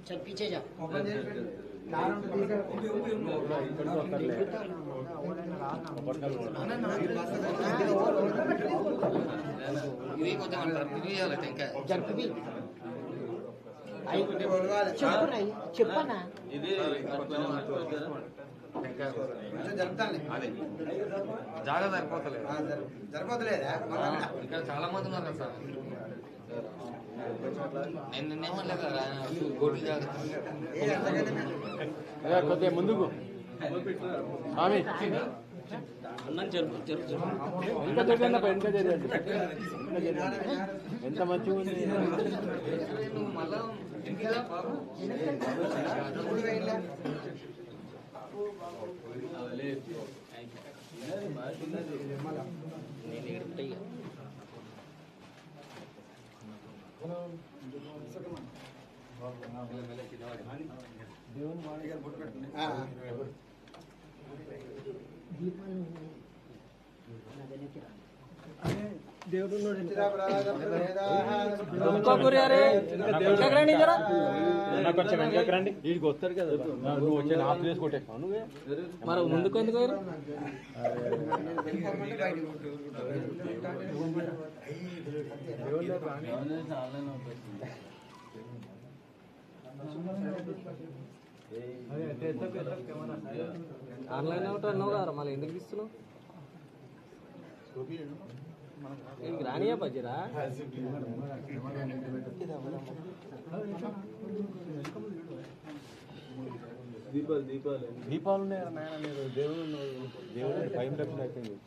चल पीछे जा చెప్పనా ఇది జరుపుతాను అదే జాగా సరిపోతలేదా ఇక్కడ చాలా మంది ఉన్నారు సార్ కొద్దిగా ముందుకు స్వామి ఎంత మంచిగా ఉంది కొంచెం వెనకకి రండి వీడికి వస్తారు కదా నువ్వు వచ్చే నా ప్లేస్ కొట్టేస్తావు నువ్వే మరి ముందుకు ఎందుకు ఆన్లైన్ అవుతా అన్నావు కదా మళ్ళీ ఎందుకు ఇస్తున్నావు రానియా బజ్జరా దీపాలు ఉన్నాయా నాయన మీరు దేవుడు భయం లేకుండా అయిపోయింది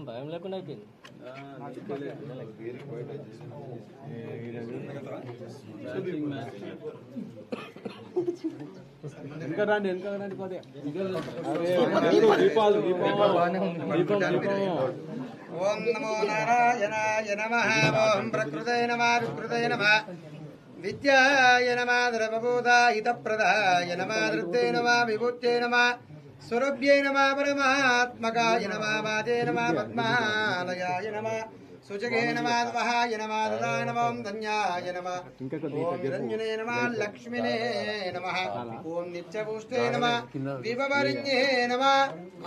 భయం లేకుండా అయిపోయింది వెనక రండి కొద్దిగా దీపాలు ఓం నమో నారాయణాయ నమః ఓం ప్రకృతే నమః వికృతే నమః విద్యాయ నమః ద్రవభూతాయితప్రదాయ నమః ధృతే నమః విభూత్యై నమః స్వరూప్యై నమః పరమాత్మకాయ నమః మాతే నమః పద్మాలయాయ నమః సుజగే నమః వహాయ నమః దదాయ నమః ధన్యాయ నమః ఓం నిరంజనే నమః లక్ష్మినే నమః ఓం నిత్యపుష్టే నమః విభవరిణ్యే నమః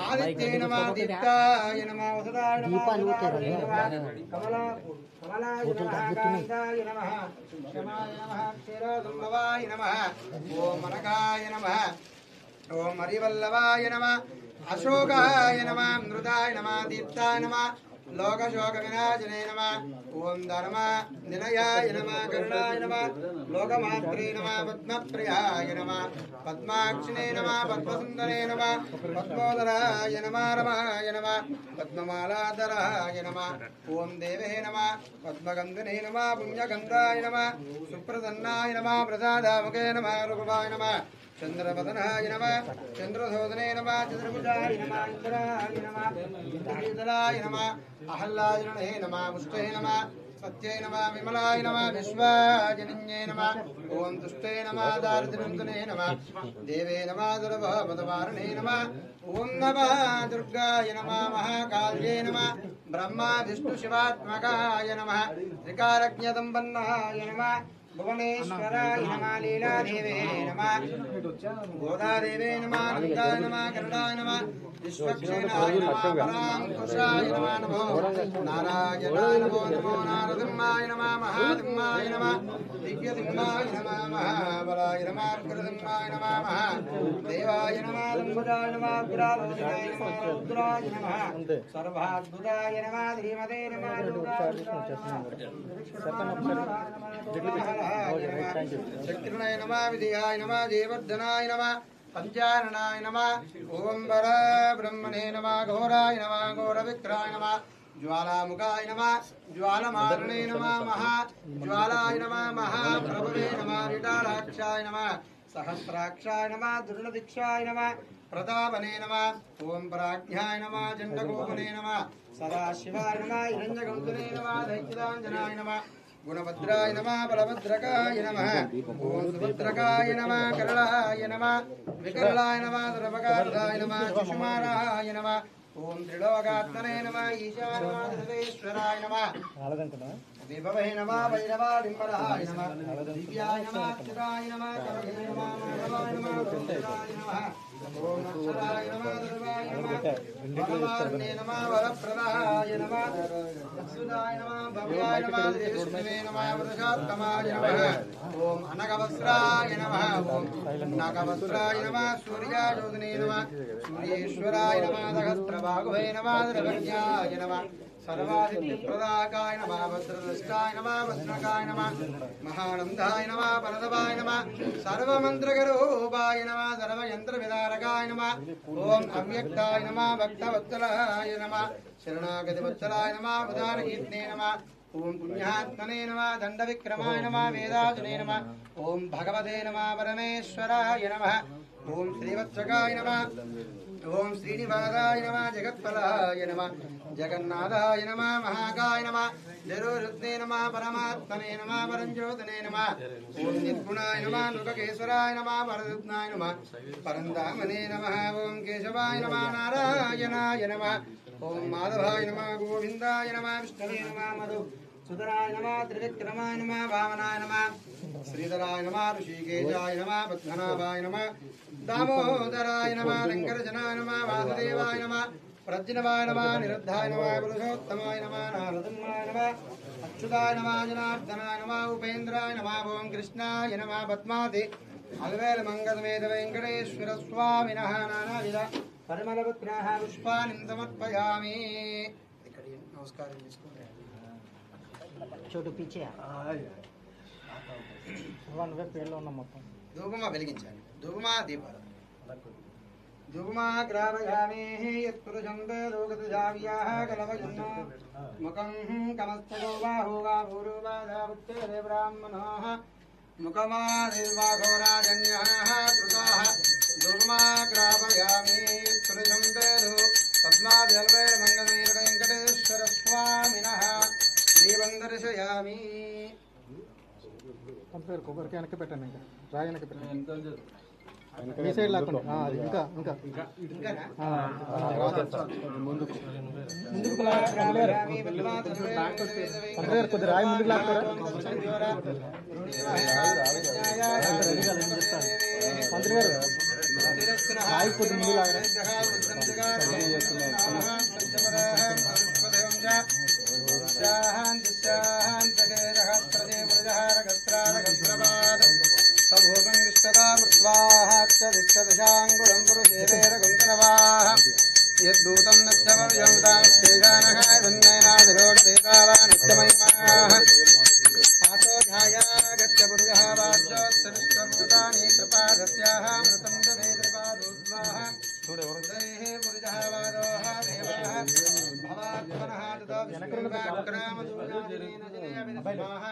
ఆదిత్యే నమః దీప్తాయ నమః వసుదాయ నమః కమలాయ నమః కాంతాయ నమః క్షమాయ నమః క్షీరదుంభవాయ నమః ఓం మనకాయ నమః ఓం హరివల్లభాయ నమః అశోకాయ నమః మృదాయ నమః దీప్తాయ నమః లోకశోక వినాశనే నమః ఓం ధర్మ నిలయాయ నమః కరుణాయ నమః లోకమాత్రే నమః పద్మప్రియాయ నమః పద్మాక్షిణే నమః పద్మసుందరే నమః పద్మోదరాయ నమః రమాయ నమః పద్మమాలాధరాయ నమః ఓం దేవే నమః పద్మగంధనే నమః పుణ్యగంధాయ నమః సుప్రసన్నాయ నమః ప్రసాదాముఖే నమః రూపాయ నమః చంద్రవదనాయ నమః చంద్రశోధనే నమః చంద్రభుజాయ నమః ఇంద్రాయ నమః ఇంద్రశీతలాయ నమః అహల్లాయనే నమః ముష్టే నమః సత్యై నమః విమలాయ నమః విశ్వాజనిన్యే నమః ఓం దుష్టే నమః దారిద్ర్యంతనే నమః దేవే నమః దుర్భవపదవారణే నమః ఓం నమః దుర్గాయ నమః మహాకాళ్యే నమః బ్రహ్మ విష్ణు శివాత్మకాయ నమః త్రికాలజ్ఞదంబన్నాయ నమః భువనేశ్వరాయ నమః లీలాదేవే నమః గోదాదేవే నమః నందాయ నమః కరుణాయ నమః విశ్వక్షేణాయ నమః పరాంకుశాయ నమః నమో నారాయణాయ నమో నమో నారసింహాయ నమః మహాసింహాయ నమః దివ్యసింహాయ నమః మహాబలాయ నమః అగ్రసింహాయ నమః దేవాయ నమః లంబుజాయ నమః అగ్రాలోచనాయ నమః రుద్రాయ నమః సర్వాద్భుతాయ నమః శ్రీమతే నమః శక్తిర్ణయ నమః విజయాయ నమః దేవర్ధనాయ నమః పంచారణాయ నమః ఓం వర బ్రహ్మణే నమః ఘోరాయ నమః ఘోరవిక్రాయ నమః జ్వాలాముఖాయ నమః జ్వాలమారణే నమః మహా జ్వాలాయ నమః మహాప్రభవే నమః విఠాలాక్షాయ నమః సహస్రాక్షాయ నమః దుర్లదీక్షాయ నమః ప్రతాపనే నమః ఓం ప్రాజ్ఞాయ నమః జండగోపనే నమః సదాశివాయ నమః హిరణ్యగౌతమే నమః దైత్యాഞ്జనాయ నమః గుణభద్రాయ నమః బలభద్రకాయ నమః ఓం సుభద్రకాయ నమః కరళాయ నమః వికరళాయ నమః సర్వకార్యాయ నమః శిశుమారాయ నమః ఓం త్రిలోకాత్మనే నమః ఈశాయ నమః సర్వేశ్వరాయ నమః విభవే నమః వైరవాడింబరాయ నమః దివ్యాయ నమః అచ్యుతాయ నమః కరగే నమః మాధవాయ నమః గోవిందాయ నమః ఓం అక్షరాయ నమః ధర్మాయ నమః వరమార్ణే నమః వరప్రదాయ నమః అచ్యుతాయ నమః భవ్యాయ నమః విష్ణువే నమః వరదాత్తమాయ నమః ఓం అనగవస్త్రాయ నమః ఓం నాగవస్త్రాయ నమః సూర్యాయోధనే నమః సూర్యేశ్వరాయ నమః సహస్రబాహువే నమః ద్రవ్యాయ నమః सर्वादित्यप्रदाकाय नमः वज्रदष्टाय नमः वज्रकाय नमः महानन्दाय नमः परदवाय नमः सर्वमन्त्रगरूपाय नमः सर्वयन्त्रविदारकाय नमः ॐ अव्यक्ताय नमः भक्तवत्सलाय नमः शरणागतिवत्सलाय नमः उदारकीर्तने नमः ॐ पुण्यात्मने नमः दण्डविक्रमाय नमः वेदाजुने नमः ॐ भगवते नमः परमेश्वराय नमः ॐ श्रीवत्सकाय नमः ओम श्रीनिवासाय नमः जगत्फलाय नमः जगन्नाथाय नमः महाकाय नमः जरोरुद्ने नमः परमात्मने नमः परञ्ज्योतने नमः ओम निर्गुणाय नमः लोककेश्वराय नमः वरदत्नाय नमः परन्दामने नमः ओम केशवाय नमः नारायणाय नमः ओम माधवाय नमः गोविन्दाय नमः विष्णवे नमः मधु सुधराय नमः त्रिविक्रमाय नमः वामनाय नमः श्रीधराय नमः ऋषिकेशाय नमः पद्मनाभाय नमः दामोदराय नमः लंकरजनाय नमः वासुदेवाय नमः प्रज्ञवाय नमः निरुद्धाय नमः पुरुषोत्तमाय नमः नारदमाय नमः अच्युताय नमः जनार्दनाय नमः उपेन्द्राय नमः ओम कृष्णाय नमः पद्मावति अलवेल मंगलमेध वेंकटेश्वर स्वामिनः नानाविध परिमलपुत्राः पुष्पाणि समर्पयामि नमस्कार छोटू पीछे పేర్లో ఉన్న మొత్తం ధూపమా వెలిగించాలి ధూపమా దీపాలు ధూపమా గ్రావయామి యత్పురుషం వేదోగతజావ్యాః కలవయన్నో ముఖం కమస్తదో బాహో వా భూరో వా ధావత్తే బ్రాహ్మణోః ముఖమా దేవాఘోరాజన్యః కృతాః ధూపమా గ్రావయామి యత్పురుషం వేదో పద్మాద్యల్వేల మంగళమేర వెంకటేశ్వర స్వామినః దీపం దర్శయామి కంపేర్ కొబ్బరికి వెనక్కి పెట్టండి ఇంకా రాయి వెనక్కి పెట్టండి ఈ సైడ్ లాక్కండి అది ఇంకా ఇంకా ముందుకు కొద్ది రాయి ముందుకు లాక్తారా మంత్రి గారు రాయి కొద్ది ముందు లాగరా సభోగం విశ్వదామృత్వాహాక్షదిష్టదశాంగుళం పురుషేవేరగుంకరవాహ యద్దూతం నచ్చమవ్యం తామేషానహాయ ధన్యనాథరోడదేవానిత్యమహిమాః ఆతోధ్యాయాగత్య పురుషः వాజ్యోత్సవిశ్వభూతాని కృపాదస్యాః మృతం దవే కృపాదోద్వాః ఉదయః పురుషः వాదోః దేవాః భవాత్మనః తతో విష్ణుర్వాక్రామదూయామినేన జనయ విద్మః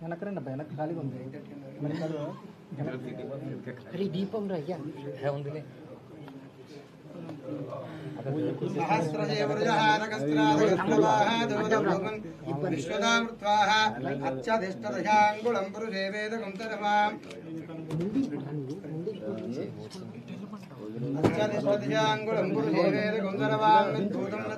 వెనకరండి అబ్బాయి వెనక ఖాళీగా ఉంది అరే దీపం రయ్యా ఉందిలే విశ్వదామృత్వాః అత్యధిష్టదశాంగుళం పురుషే వేదగుంతరవాం అత్యధిష్టదశాంగుళం పురుషే వేదగుంతరవాం